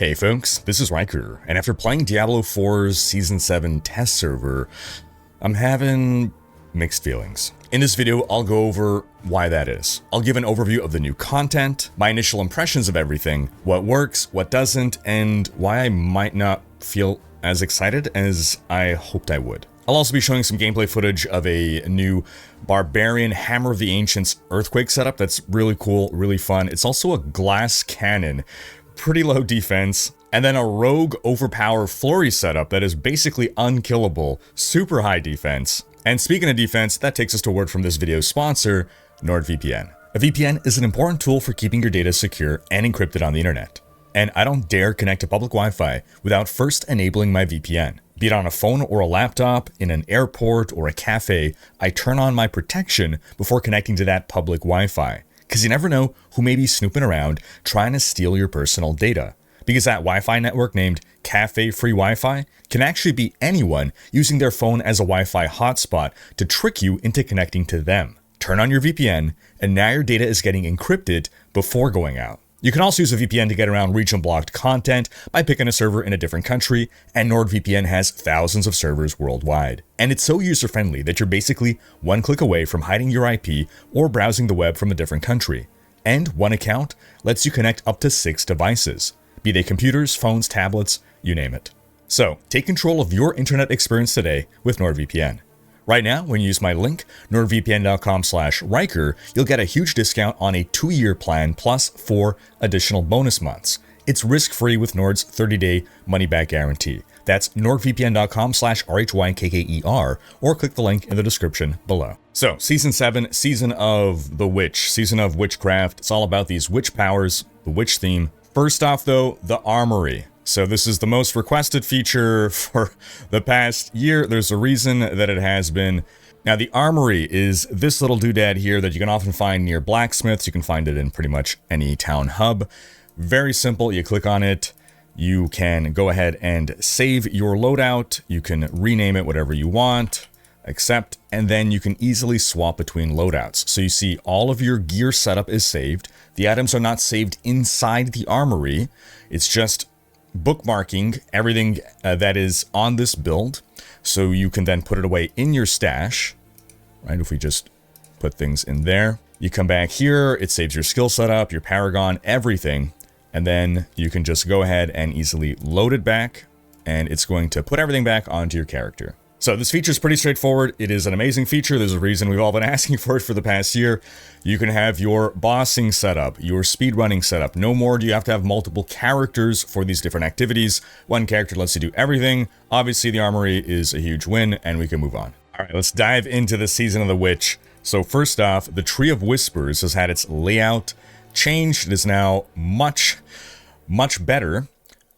Hey folks, this is Rhykker, and after playing Diablo 4's Season 7 test server, I'm having mixed feelings. In this video, I'll go over why that is. I'll give an overview of the new content, my initial impressions of everything, what works, what doesn't, and why I might not feel as excited as I hoped I would. I'll also be showing some gameplay footage of a new Barbarian Hammer of the Ancients Earthquake setup that's really cool, really fun. It's also a glass cannon, pretty low defense, and then a rogue overpower flurry setup that is basically unkillable, super high defense. And speaking of defense, that takes us to a word from this video's sponsor, NordVPN. A VPN is an important tool for keeping your data secure and encrypted on the internet. And I don't dare connect to public Wi-Fi without first enabling my VPN. Be it on a phone or a laptop, in an airport or a cafe, I turn on my protection before connecting to that public Wi-Fi. Because you never know who may be snooping around trying to steal your personal data. Because that Wi-Fi network named Cafe Free Wi-Fi can actually be anyone using their phone as a Wi-Fi hotspot to trick you into connecting to them. Turn on your VPN, and now your data is getting encrypted before going out. You can also use a VPN to get around region-blocked content by picking a server in a different country, and NordVPN has thousands of servers worldwide. And it's so user-friendly that you're basically one click away from hiding your IP or browsing the web from a different country. And one account lets you connect up to 6 devices, be they computers, phones, tablets, you name it. So, take control of your internet experience today with NordVPN. Right now, when you use my link, nordvpn.com/Rhykker, you'll get a huge discount on a 2-year plan plus 4 additional bonus months. It's risk-free with Nord's 30-day money-back guarantee. That's nordvpn.com/RHYKKER, or click the link in the description below. So, Season 7, Season of the Witch, Season of Witchcraft. It's all about these witch powers, the witch theme. First off, though, the Armory. So this is the most requested feature for the past year. There's a reason that it has been. Now, the Armory is this little doodad here that you can often find near blacksmiths. You can find it in pretty much any town hub. Very simple. You click on it. You can go ahead and save your loadout. You can rename it whatever you want, accept, and then you can easily swap between loadouts. So you see all of your gear setup is saved. The items are not saved inside the Armory. It's just bookmarking everything that is on this build, so you can then put it away in your stash, right? If we just put things in there, you come back here, it saves your skill setup, your paragon, everything, and then you can just go ahead and easily load it back, and it's going to put everything back onto your character. So this feature is pretty straightforward. It is an amazing feature. There's a reason we've all been asking for it for the past year. You can have your bossing setup, your speedrunning setup. No more do you have to have multiple characters for these different activities. One character lets you do everything. Obviously, the Armory is a huge win, and we can move on. All right, let's dive into the Season of the Witch. So first off, the Tree of Whispers has had its layout changed. It is now much better.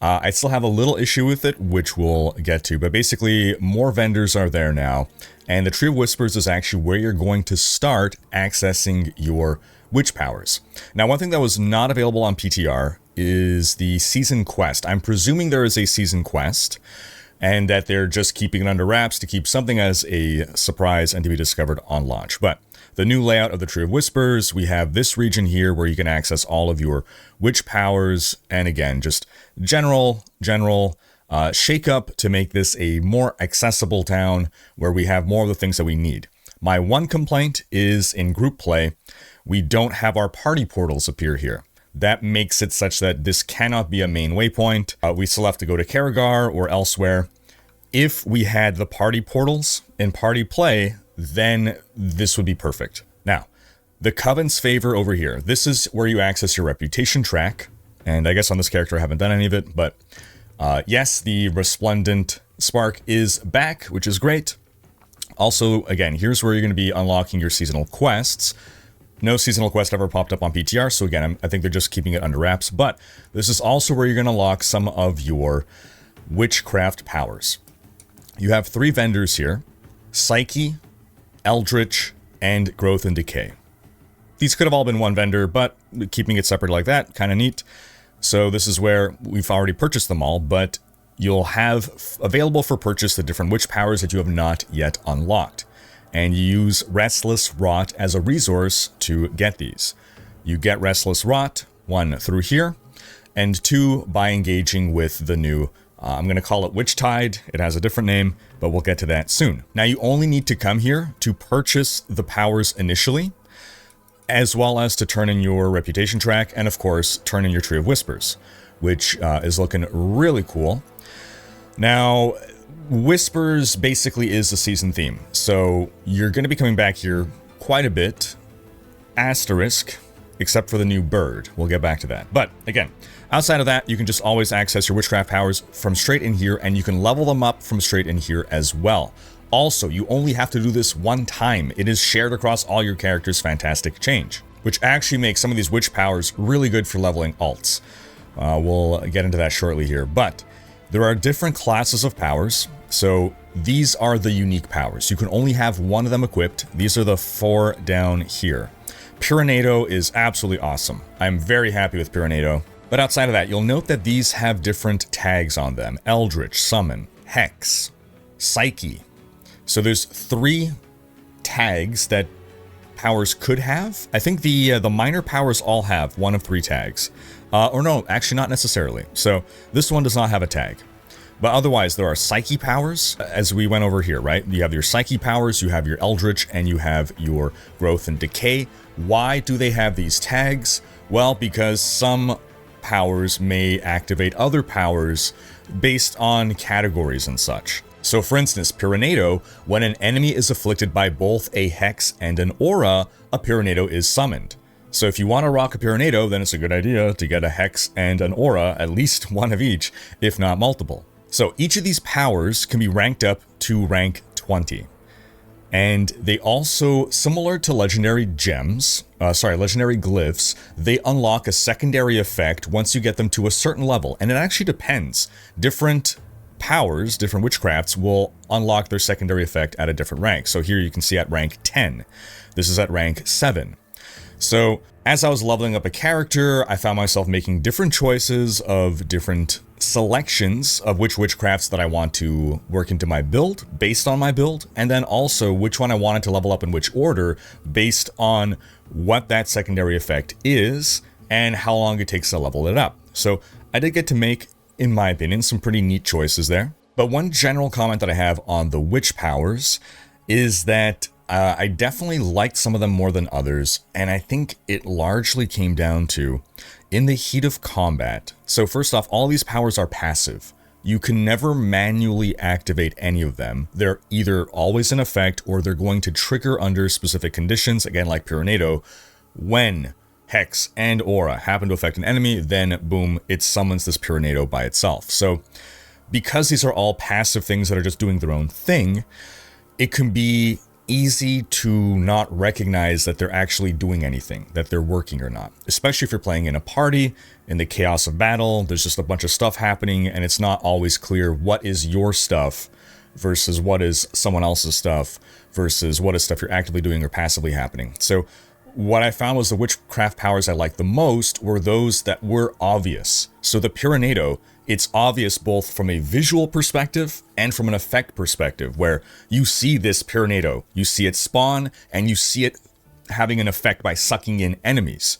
I still have a little issue with it, which we'll get to, but basically more vendors are there now, and the Tree of Whispers is actually where you're going to start accessing your witch powers. Now, one thing that was not available on PTR is the season quest. I'm presuming there is a season quest, and that they're just keeping it under wraps to keep something as a surprise and to be discovered on launch. But the new layout of the Tree of Whispers, we have this region here where you can access all of your witch powers, and again, just general shake up to make this a more accessible town where we have more of the things that we need. My one complaint is in group play, we don't have our party portals appear here. That makes it such that this cannot be a main waypoint. We still have to go to Karagar or elsewhere. If we had the party portals in party play, then this would be perfect. Now, the Coven's Favor over here. This is where you access your reputation track. And I guess on this character I haven't done any of it, but yes, the Resplendent Spark is back, which is great. Also, again, here's where you're going to be unlocking your seasonal quests. No seasonal quest ever popped up on PTR, so again, I think they're just keeping it under wraps. But this is also where you're going to unlock some of your witchcraft powers. You have 3 vendors here: Psyche, Eldritch, and Growth and Decay. These could have all been one vendor, but keeping it separate like that, kind of neat. So this is where we've already purchased them all, but you'll have available for purchase the different witch powers that you have not yet unlocked. And you use Restless Rot as a resource to get these. You get Restless Rot, one through here, and 2, by engaging with the new, I'm going to call it Witch Tide. It has a different name, but we'll get to that soon. Now, you only need to come here to purchase the powers initially, as well as to turn in your reputation track, and of course, turn in your Tree of Whispers, which is looking really cool. Now, Whispers basically is the season theme, so you're going to be coming back here quite a bit, asterisk, except for the new bird. We'll get back to that. But again, outside of that, you can just always access your witchcraft powers from straight in here, and you can level them up from straight in here as well. Also, you only have to do this one time. It is shared across all your characters' fantastic change, which actually makes some of these witch powers really good for leveling alts. We'll get into that shortly here, but there are different classes of powers. So these are the unique powers. You can only have one of them equipped. These are the 4 down here. Pyranado is absolutely awesome. I'm very happy with Pyranado. But outside of that, you'll note that these have different tags on them. Eldritch, Summon, Hex, Psyche. So there's 3 tags that powers could have. I think the minor powers all have one of 3 tags. Or no, actually not necessarily. So this one does not have a tag. But otherwise, there are Psyche powers, as we went over here, right? You have your Psyche powers, you have your Eldritch, and you have your Growth and Decay. Why do they have these tags? Well, because some powers may activate other powers based on categories and such. So for instance, Pyranado, when an enemy is afflicted by both a Hex and an Aura, a Pyranado is summoned. So if you want to rock a Pyranado, then it's a good idea to get a Hex and an Aura, at least one of each, if not multiple. So each of these powers can be ranked up to rank 20. And they also, similar to legendary gems, legendary glyphs, they unlock a secondary effect once you get them to a certain level. And it actually depends. Different powers, different witchcrafts will unlock their secondary effect at a different rank. So here you can see at rank 10. This is at rank 7. So as I was leveling up a character, I found myself making different choices of different selections of which witchcrafts that I want to work into my build based on my build, and then also which one I wanted to level up in which order based on what that secondary effect is and how long it takes to level it up. So I did get to make, in my opinion, some pretty neat choices there. But one general comment that I have on the witch powers is that I definitely liked some of them more than others, and I think it largely came down to in the heat of combat. So first off, all these powers are passive. You can never manually activate any of them. They're either always in effect or they're going to trigger under specific conditions, again like Pyranado. When Hex and Aura happen to affect an enemy, then boom, it summons this Pyranado by itself. So because these are all passive things that are just doing their own thing, it can be easy to not recognize that they're actually doing anything, that they're working or not. Especially if you're playing in a party, in the chaos of battle, there's just a bunch of stuff happening and it's not always clear what is your stuff versus what is someone else's stuff versus what is stuff you're actively doing or passively happening. So what I found was the witchcraft powers I liked the most were those that were obvious. So the Pyranado, it's obvious both from a visual perspective and from an effect perspective, where you see this Pyranado, you see it spawn, and you see it having an effect by sucking in enemies.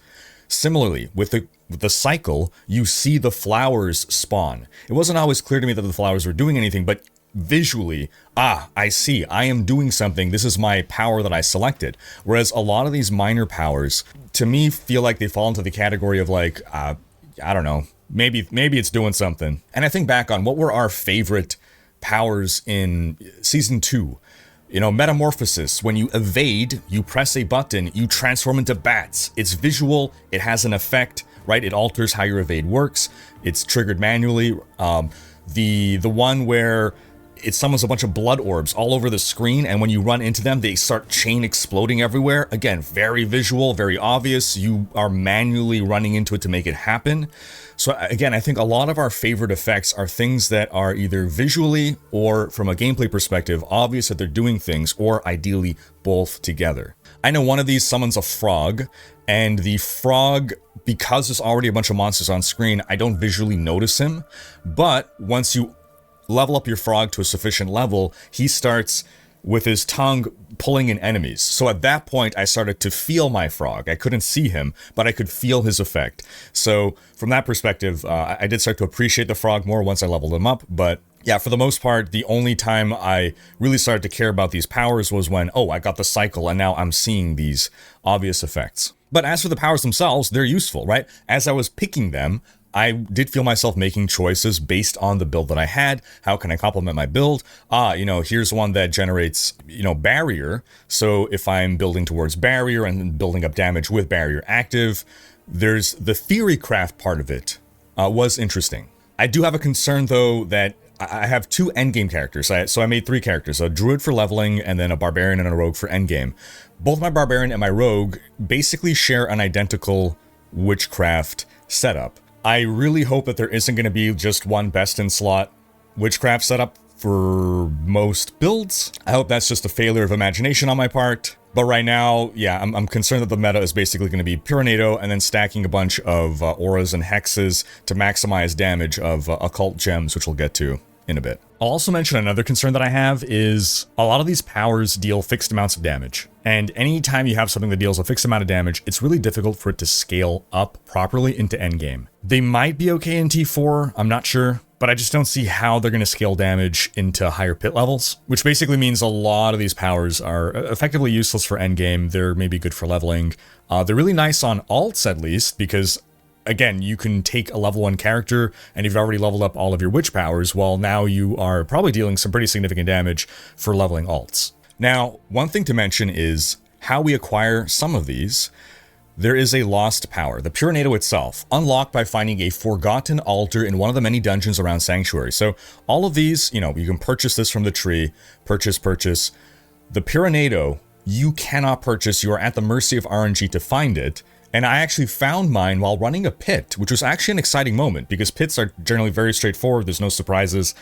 Similarly, with the cycle, you see the flowers spawn. It wasn't always clear to me that the flowers were doing anything, but visually, I see, I am doing something, this is my power that I selected. Whereas a lot of these minor powers, to me, feel like they fall into the category of like, I don't know, maybe it's doing something. And I think back on what were our favorite powers in Season 2. You know, Metamorphosis, when you evade, you press a button, you transform into bats. It's visual, it has an effect, right? It alters how your evade works. It's triggered manually. The one where it summons a bunch of blood orbs all over the screen, and when you run into them, they start chain exploding everywhere. Again, very visual, very obvious. You are manually running into it to make it happen. So again, I think a lot of our favorite effects are things that are either visually or from a gameplay perspective obvious that they're doing things, or ideally both together. I know one of these summons a frog, and the frog, because there's already a bunch of monsters on screen, I don't visually notice him. But once you level up your frog to a sufficient level, he starts with his tongue pulling in enemies. So at that point, I started to feel my frog. I couldn't see him, but I could feel his effect. So from that perspective, I did start to appreciate the frog more once I leveled him up. But yeah, for the most part, the only time I really started to care about these powers was when, oh, I got the cycle and now I'm seeing these obvious effects. But as for the powers themselves, they're useful, right? As I was picking them, I did feel myself making choices based on the build that I had. How can I complement my build? Here's one that generates, barrier. So if I'm building towards barrier and building up damage with barrier active, there's the theory craft part of it was interesting. I do have a concern though that I have 2 endgame characters. So I made 3 characters, a druid for leveling and then a barbarian and a rogue for endgame. Both my barbarian and my rogue basically share an identical witchcraft setup. I really hope that there isn't going to be just one best-in-slot witchcraft setup for most builds. I hope that's just a failure of imagination on my part. But right now, yeah, I'm concerned that the meta is basically going to be PTR and then stacking a bunch of auras and hexes to maximize damage of occult gems, which we'll get to in a bit. I'll also mention another concern that I have is a lot of these powers deal fixed amounts of damage. And anytime you have something that deals a fixed amount of damage, it's really difficult for it to scale up properly into endgame. They might be okay in T4, I'm not sure, but I just don't see how they're going to scale damage into higher pit levels, which basically means a lot of these powers are effectively useless for endgame. They're maybe good for leveling. They're really nice on alts at least, because again, you can take a level 1 character and you've already leveled up all of your witch powers, while now you are probably dealing some pretty significant damage for leveling alts. Now, one thing to mention is how we acquire some of these. There is a lost power, the PTR itself, unlocked by finding a forgotten altar in one of the many dungeons around Sanctuary. So all of these, you can purchase this from the tree, purchase. The PTR, you cannot purchase, you are at the mercy of RNG to find it. And I actually found mine while running a pit, which was actually an exciting moment because pits are generally very straightforward. There's no surprises.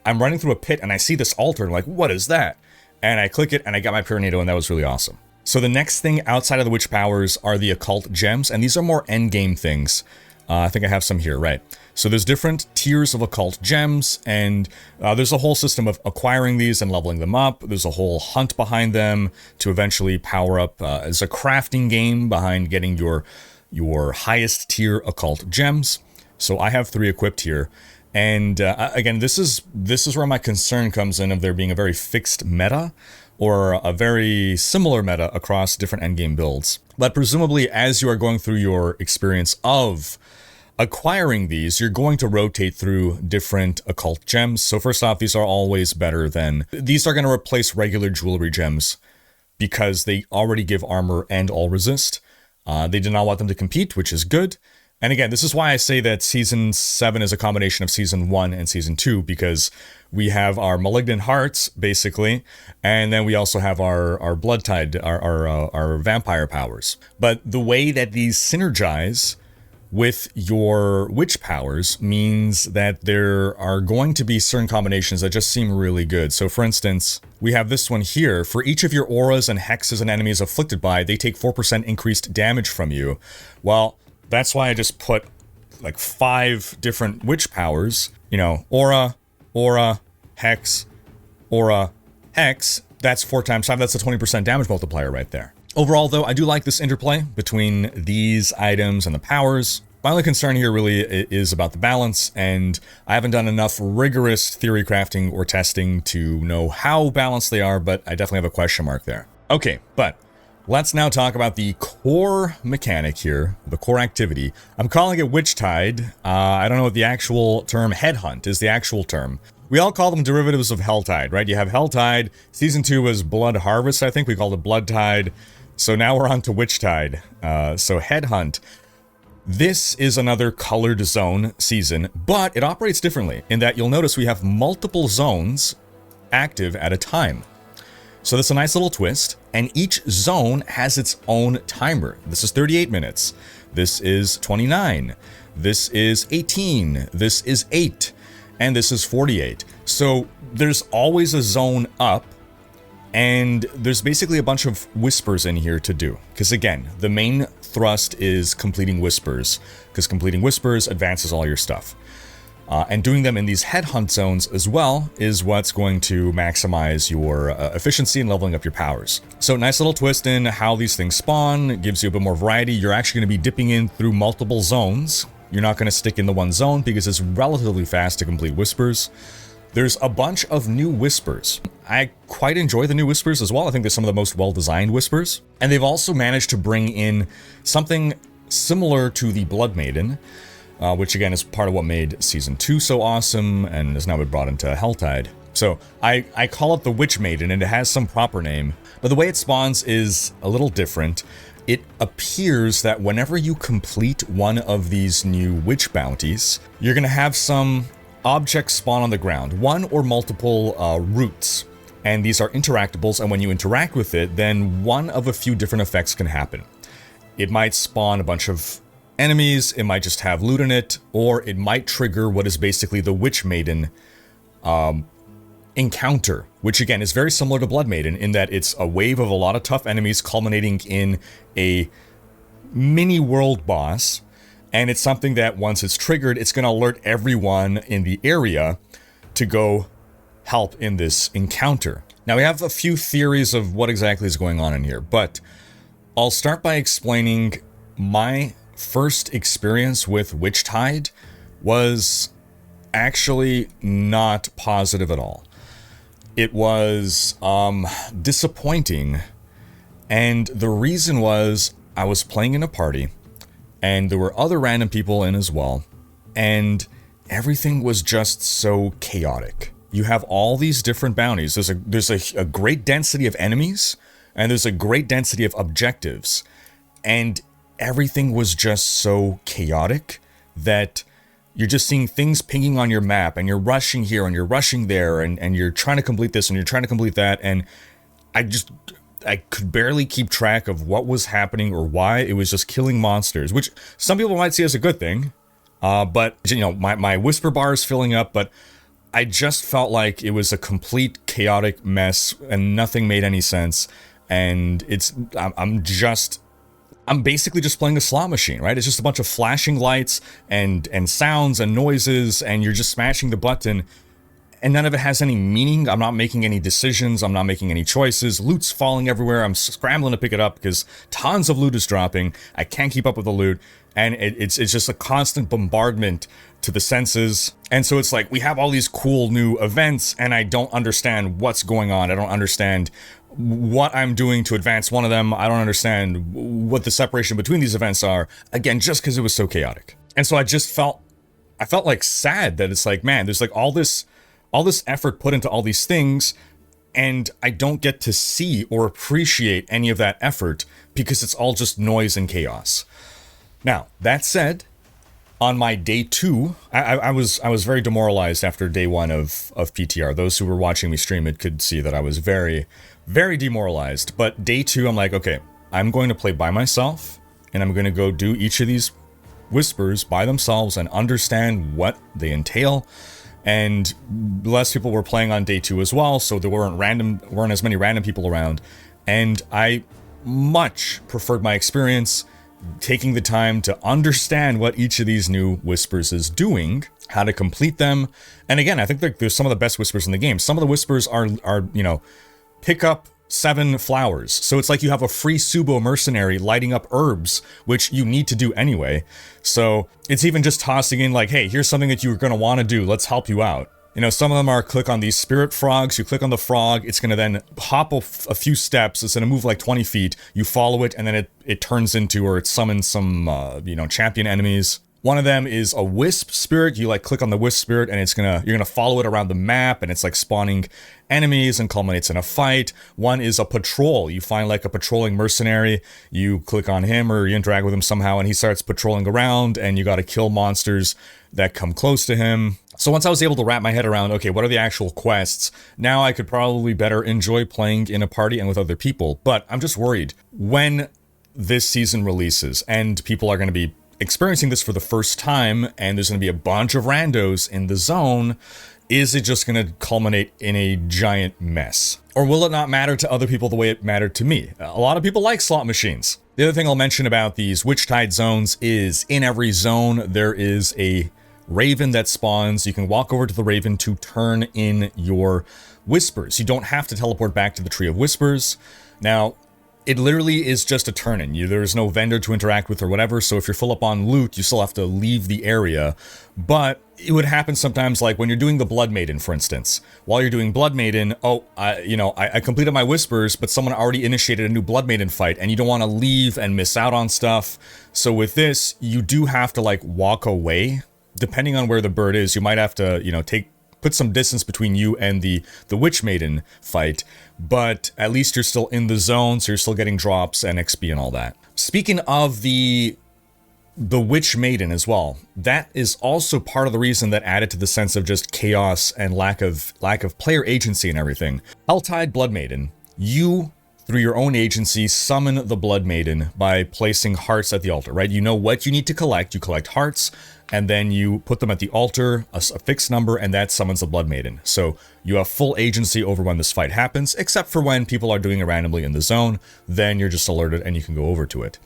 I'm running through a pit and I see this altar and I'm like, what is that? And I click it and I got my PTR and that was really awesome. So the next thing outside of the witch powers are the occult gems, and these are more endgame things. I think I have some here, right? So there's different tiers of occult gems, and there's a whole system of acquiring these and leveling them up. There's a whole hunt behind them to eventually power up. There's a crafting game behind getting your highest tier occult gems. So I have 3 equipped here. And again, this is where my concern comes in of there being a very fixed meta, or a very similar meta across different endgame builds. But presumably, as you are going through your experience of acquiring these, you're going to rotate through different occult gems. So first off, these are always better than... These are going to replace regular jewelry gems because they already give armor and all resist. They do not want them to compete, which is good. And again, this is why I say that Season 7 is a combination of Season 1 and Season 2, because we have our Malignant Hearts, basically, and then we also have our Blood Tide, our vampire powers. But the way that these synergize with your witch powers means that there are going to be certain combinations that just seem really good. So for instance, we have this one here. For each of your auras and hexes and enemies afflicted by, they take 4% increased damage from you. Well, that's why I just put like 5 different witch powers, aura, hex, aura, hex. That's 4 times 5. That's a 20% damage multiplier right there. Overall, though, I do like this interplay between these items and the powers. My only concern here really is about the balance, and I haven't done enough rigorous theory crafting or testing to know how balanced they are, but I definitely have a question mark there. Okay, but let's now talk about the core mechanic here, the core activity. I'm calling it Witch Tide. I don't know what the actual term, Headhunt, is the actual term. We all call them derivatives of Helltide, right? You have Helltide. Season 2 was Blood Harvest, I think. We called it Blood Tide. So now we're on to Witch Tide. So Headhunt. This is another colored zone season, but it operates differently in that you'll notice we have multiple zones active at a time. So that's a nice little twist, and each zone has its own timer. This is 38 minutes. This is 29. This is 18. This is 8. And this is 48. So there's always a zone up, and there's basically a bunch of whispers in here to do. Because again, the main thrust is completing whispers, because completing whispers advances all your stuff. And doing them in these headhunt zones as well is what's going to maximize your efficiency and leveling up your powers. So nice little twist in how these things spawn. It gives you a bit more variety. You're actually going to be dipping in through multiple zones. You're not going to stick in the one zone because it's relatively fast to complete whispers. There's a bunch of new whispers. I quite enjoy the new whispers as well. I think they're some of the most well-designed whispers. And they've also managed to bring in something similar to the Blood Maiden, which again is part of what made Season 2 so awesome and has now been brought into Helltide. So I call it the Witch Maiden, and it has some proper name, but the way it spawns is a little different. It appears that whenever you complete one of these new witch bounties, you're going to have some objects spawn on the ground, one or multiple roots, and these are interactables, and when you interact with it, then one of a few different effects can happen. It might spawn a bunch of enemies, it might just have loot in it, or it might trigger what is basically the Witch Maiden encounter, which again is very similar to Blood Maiden in that it's a wave of a lot of tough enemies culminating in a mini world boss. And it's something that once it's triggered, it's going to alert everyone in the area to go help in this encounter. Now, we have a few theories of what exactly is going on in here, but I'll start by explaining my first experience with Witchtide was actually not positive at all. It was disappointing, and the reason was I was playing in a party, and there were other random people in as well, and everything was just so chaotic. You have all these different bounties. There's a great density of enemies, and there's a great density of objectives, and everything was just so chaotic that you're just seeing things pinging on your map, and you're rushing here, and you're rushing there, and you're trying to complete this, and you're trying to complete that, and I could barely keep track of what was happening or why. It was just killing monsters, which some people might see as a good thing. But, you know, my whisper bar is filling up, but I just felt like it was a complete chaotic mess and nothing made any sense. And I'm basically just playing a slot machine, right? It's just a bunch of flashing lights and sounds and noises, and you're just smashing the button. And none of it has any meaning. I'm not making any decisions. I'm not making any choices. Loot's falling everywhere. I'm scrambling to pick it up because tons of loot is dropping. I can't keep up with the loot. And it's just a constant bombardment to the senses. And so it's like we have all these cool new events, and I don't understand what's going on. I don't understand what I'm doing to advance one of them. I don't understand what the separation between these events are. Again, just because it was so chaotic. And so I felt like sad that it's like, man, there's like all this effort put into all these things, and I don't get to see or appreciate any of that effort because it's all just noise and chaos. Now, that said, on my day 2, I was very demoralized after day 1 of PTR. Those who were watching me stream it could see that I was very, very demoralized. But day 2, I'm like, okay, I'm going to play by myself, and I'm going to go do each of these whispers by themselves and understand what they entail. And less people were playing on day 2 as well, so there weren't as many random people around. And I much preferred my experience taking the time to understand what each of these new whispers is doing, how to complete them. And again, I think there's some of the best whispers in the game. Some of the whispers are you know, pick up 7 flowers. So it's like you have a free Subo mercenary lighting up herbs, which you need to do anyway. So it's even just tossing in like, hey, here's something that you're going to want to do. Let's help you out. You know, some of them are click on these spirit frogs. You click on the frog. It's going to then hop a few steps. It's going to move like 20 feet. You follow it, and then it turns into, or it summons some, you know, champion enemies. One of them is a wisp spirit. You like click on the wisp spirit, and you're gonna follow it around the map, and it's like spawning enemies and culminates in a fight. One is a patrol. You find like a patrolling mercenary. You click on him or you interact with him somehow, and he starts patrolling around, and you got to kill monsters that come close to him. So once I was able to wrap my head around, okay, what are the actual quests? Now I could probably better enjoy playing in a party and with other people. But I'm just worried when this season releases and people are going to be experiencing this for the first time, and there's going to be a bunch of randos in the zone, is it just going to culminate in a giant mess? Or will it not matter to other people the way it mattered to me? A lot of people like slot machines. The other thing I'll mention about these Witchtide zones is in every zone there is a raven that spawns. You can walk over to the raven to turn in your whispers. You don't have to teleport back to the Tree of Whispers. Now, it literally is just a turn-in. There's no vendor to interact with or whatever, so if you're full up on loot, you still have to leave the area. But it would happen sometimes, like when you're doing the Blood Maiden, for instance. While you're doing Blood Maiden, I completed my whispers, but someone already initiated a new Blood Maiden fight, and you don't want to leave and miss out on stuff. So with this, you do have to, like, walk away. Depending on where the bird is, you might have to, put some distance between you and the Witch Maiden fight, but at least you're still in the zone, so you're still getting drops and XP and all that. Speaking of the Witch Maiden as well, that is also part of the reason that added to the sense of just chaos and lack of player agency and everything. Helltide Blood Maiden, you, through your own agency, summon the Blood Maiden by placing hearts at the altar, right? You know what you need to collect. You collect hearts, and then you put them at the altar, a fixed number, and that summons the Blood Maiden. So you have full agency over when this fight happens, except for when people are doing it randomly in the zone. Then you're just alerted and you can go over to it.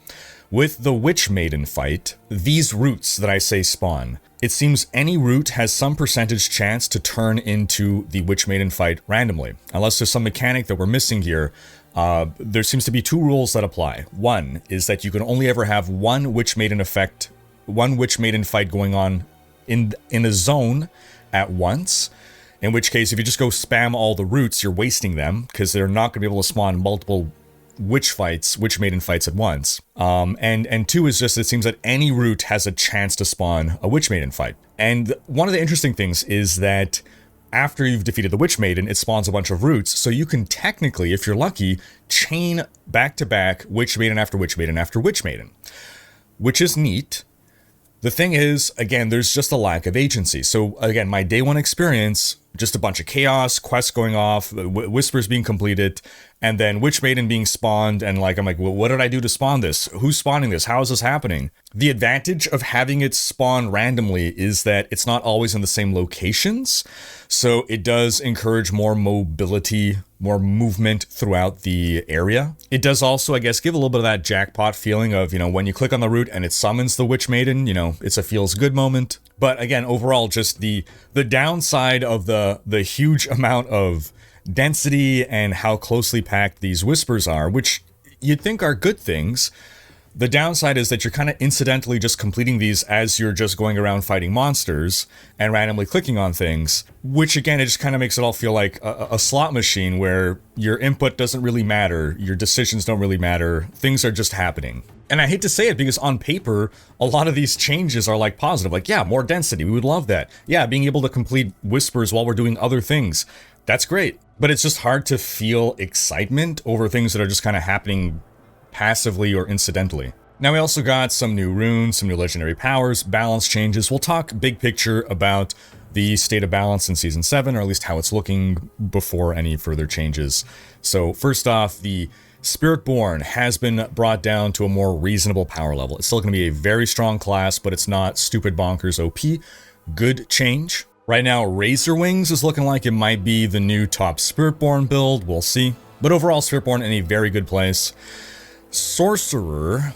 With the Witch Maiden fight, these roots that I say spawn, it seems any root has some percentage chance to turn into the Witch Maiden fight randomly. Unless there's some mechanic that we're missing here, there seems to be two rules that apply. One is that you can only ever have one Witch Maiden fight going on in a zone at once, in which case if you just go spam all the roots, you're wasting them, because they're not going to be able to spawn multiple Witch Maiden fights at once. And two is just, it seems that any root has a chance to spawn a Witch Maiden fight. And one of the interesting things is that after you've defeated the Witch Maiden, it spawns a bunch of roots, so you can technically, if you're lucky, chain back-to-back Witch Maiden after Witch Maiden after Witch Maiden, which is neat. The thing is, again, there's just a lack of agency. So again, my day one experience, just a bunch of chaos, quests going off, whispers being completed, and then Witch Maiden being spawned, and I'm like, well, what did I do to spawn this? Who's spawning this? How is this happening? The advantage of having it spawn randomly is that it's not always in the same locations, so it does encourage more mobility, more movement throughout the area. It does also, I guess, give a little bit of that jackpot feeling of, when you click on the root and it summons the Witch Maiden, it's a feels good moment. But again, overall, just the downside of the huge amount of density and how closely packed these whispers are, which you'd think are good things. The downside is that you're kind of incidentally just completing these as you're just going around fighting monsters and randomly clicking on things, which again, it just kind of makes it all feel like a slot machine where your input doesn't really matter, your decisions don't really matter, things are just happening. And I hate to say it because on paper, a lot of these changes are positive, yeah, more density, we would love that. Yeah, being able to complete whispers while we're doing other things, that's great. But it's just hard to feel excitement over things that are just kind of happening passively or incidentally. Now we also got some new runes, some new legendary powers, balance changes. We'll talk big picture about the state of balance in Season 7, or at least how it's looking before any further changes. So first off, the Spiritborn has been brought down to a more reasonable power level. It's still going to be a very strong class, but it's not stupid bonkers OP. Good change. Right now, Razor Wings is looking like it might be the new top Spiritborn build. We'll see. But overall, Spiritborn in a very good place. Sorcerer,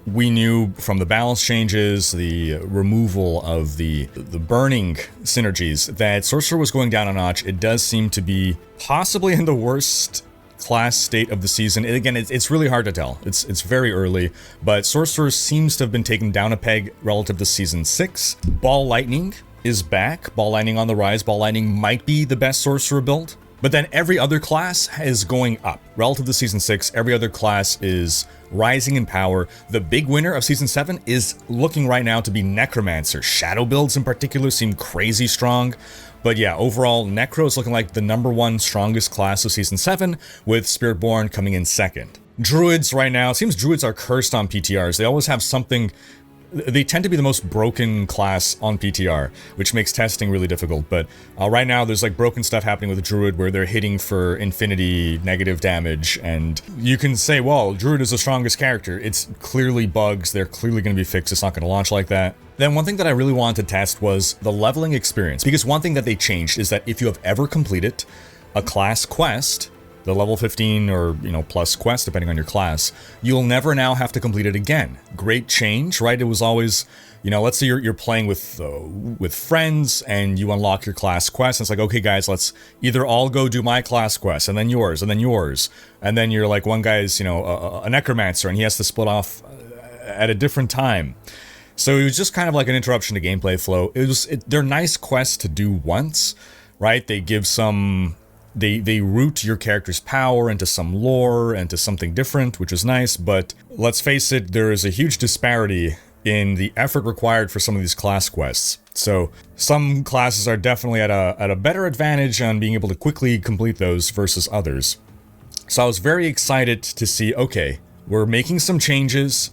we knew from the balance changes, the removal of the burning synergies, that Sorcerer was going down a notch. It does seem to be possibly in the worst class state of the season. Again, it's really hard to tell. It's very early, but Sorcerer seems to have been taken down a peg relative to Season 6. Ball Lightning is back. Ball Lightning on the rise. Ball Lightning might be the best Sorcerer build. But then every other class is going up. Relative to Season 6, every other class is rising in power. The big winner of Season 7 is looking right now to be Necromancer. Shadow builds in particular seem crazy strong. But yeah, overall, Necro is looking like the #1 strongest class of Season 7, with Spiritborn coming in second. Druids right now, it seems Druids are cursed on PTRs. They always have something. They tend to be the most broken class on PTR, which makes testing really difficult, but right now there's broken stuff happening with Druid where they're hitting for infinity negative damage, and you can say, well, Druid is the strongest character. It's clearly bugs, they're clearly going to be fixed, it's not going to launch like that. Then one thing that I really wanted to test was the leveling experience, because one thing that they changed is that if you have ever completed a class quest, the level 15 or, plus quest, depending on your class, you'll never now have to complete it again. Great change, right? It was always You know, let's say you're playing with friends and you unlock your class quest. And it's like, okay, guys, let's either all go do my class quest and then yours and then yours. And then you're like, one guy's, you know, a necromancer and he has to split off at a different time. So it was just kind of like an interruption to gameplay flow. They're nice quests to do once, right? They give some... They root your character's power into some lore, into something different, which is nice, but let's face it, there is a huge disparity in the effort required for some of these class quests. So some classes are definitely at a better advantage on being able to quickly complete those versus others. So I was very excited to see, okay, we're making some changes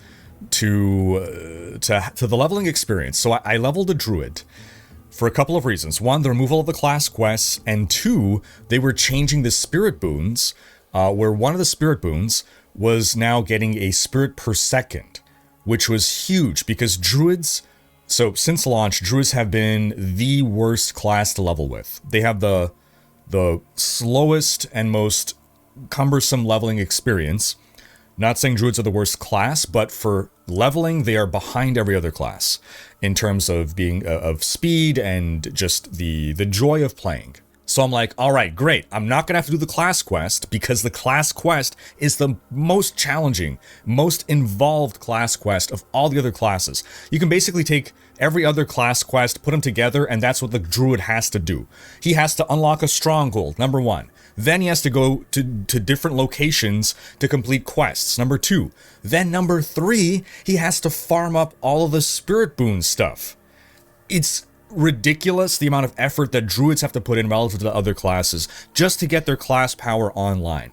to the leveling experience. So I leveled a druid. For a couple of reasons. One, the removal of the class quests, and two, they were changing the spirit boons, where one of the spirit boons was now getting a spirit per second, which was huge because druids, so since launch, druids have been the worst class to level with. They have the slowest and most cumbersome leveling experience. Not saying druids are the worst class, but for leveling, they are behind every other class in terms of being of speed and just the joy of playing. So I'm like, all right, great. I'm not going to have to do the class quest because the class quest is the most challenging, most involved class quest of all the other classes. You can basically take every other class quest, put them together, and that's what the druid has to do. He has to unlock a stronghold, number one. Then he has to go to different locations to complete quests, number two. Then number three, he has to farm up all of the spirit boon stuff. It's ridiculous the amount of effort that druids have to put in relative to the other classes just to get their class power online.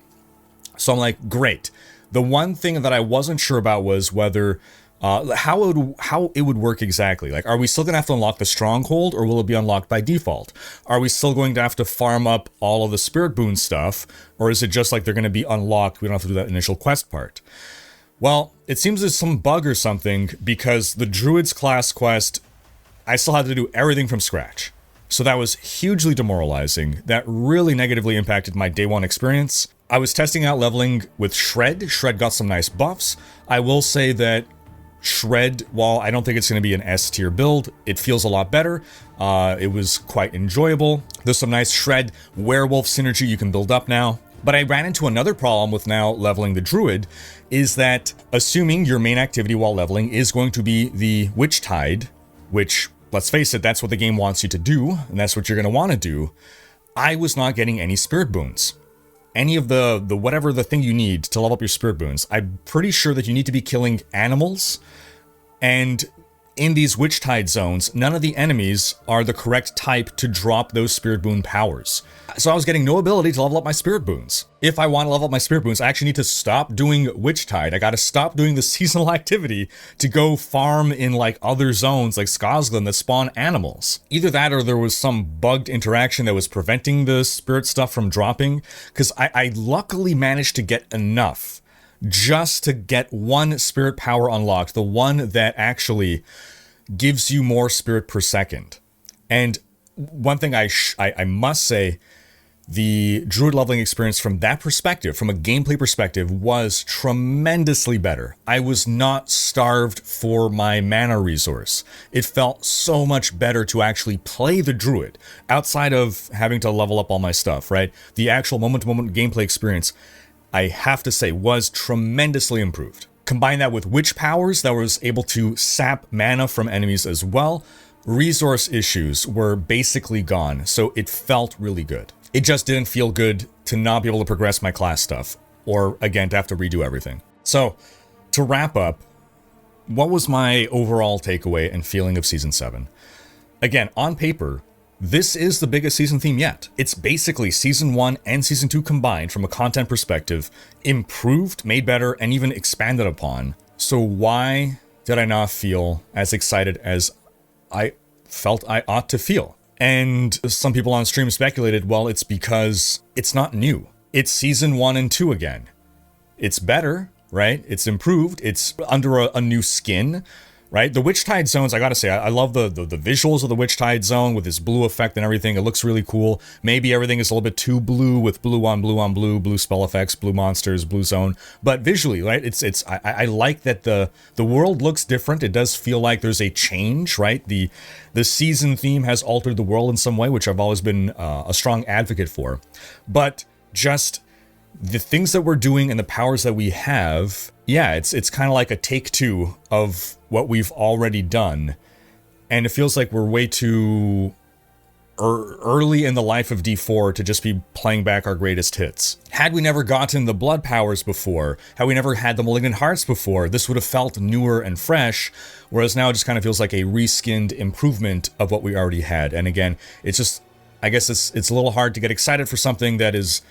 So I'm like, great. The one thing that I wasn't sure about was whether how it would work exactly. Like, are we still going to have to unlock the stronghold, or will it be unlocked by default? Are we still going to have to farm up all of the spirit boon stuff, or is it just like they're going to be unlocked? We don't have to do that initial quest part. Well, it seems there's some bug or something, because the druid's class quest, I still had to do everything from scratch. So that was hugely demoralizing. That really negatively impacted my day one experience. I was testing out leveling with Shred. Shred got some nice buffs. I will say that Shred, while I don't think it's going to be an S tier build, it feels a lot better. It was quite enjoyable. There's some nice Shred werewolf synergy you can build up now. But I ran into another problem with now leveling the druid, is that assuming your main activity while leveling is going to be the Witch Tide, which, let's face it, that's what the game wants you to do, and that's what you're going to want to do, I was not getting any spirit boons. Any of the whatever the thing you need to level up your spirit boons. I'm pretty sure that you need to be killing animals, and in these Witch Tide zones, none of the enemies are the correct type to drop those spirit boon powers. So I was getting no ability to level up my spirit boons. If I want to level up my spirit boons, I actually need to stop doing Witch Tide. I gotta stop doing the seasonal activity to go farm in like other zones like Skazglen that spawn animals. Either that or there was some bugged interaction that was preventing the spirit stuff from dropping, because I luckily managed to get enough just to get one spirit power unlocked, the one that actually gives you more spirit per second. And one thing I must say, the druid leveling experience from that perspective, from a gameplay perspective, was tremendously better. I was not starved for my mana resource. It felt so much better to actually play the druid, outside of having to level up all my stuff, right? The actual moment-to-moment gameplay experience, I have to say, was tremendously improved. Combine that with witch powers that was able to sap mana from enemies as well. Resource issues were basically gone, so it felt really good. It just didn't feel good to not be able to progress my class stuff, or again, to have to redo everything. So, to wrap up, what was my overall takeaway and feeling of Season 7? Again, on paper, this is the biggest season theme yet. It's basically Season 1 and Season 2 combined from a content perspective, improved, made better, and even expanded upon. So why did I not feel as excited as I felt I ought to feel? And some people on stream speculated, well, it's because it's not new. It's Season 1 and 2 again. It's better, right? It's improved. It's under a new skin. right? The Witch Tide zones, I gotta say, I love the visuals of the Witch Tide zone with this blue effect and everything. It looks really cool. Maybe everything is a little bit too blue with blue on blue on blue, blue spell effects, blue monsters, blue zone. But visually, right, I like that the world looks different. It does feel like there's a change, right? The season theme has altered the world in some way, which I've always been a strong advocate for. But just the things that we're doing and the powers that we have, yeah, it's kind of like a take two of what we've already done. And it feels like we're way too early in the life of D4 to just be playing back our greatest hits. Had we never gotten the blood powers before, had we never had the malignant hearts before, this would have felt newer and fresh, whereas now it just kind of feels like a reskinned improvement of what we already had. And again, it's just, I guess it's a little hard to get excited for something that is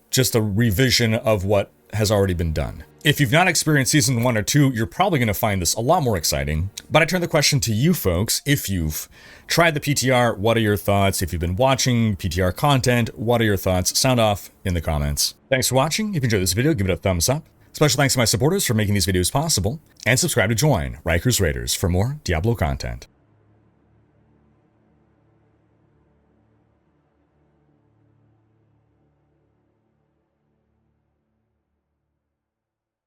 just a revision of what has already been done. If you've not experienced Season 1 or 2, you're probably going to find this a lot more exciting. But I turn the question to you folks. If you've tried the PTR, what are your thoughts? If you've been watching PTR content, what are your thoughts? Sound off in the comments. Thanks for watching. If you enjoyed this video, give it a thumbs up. Special thanks to my supporters for making these videos possible. And subscribe to join Rhykker's Raiders for more Diablo content.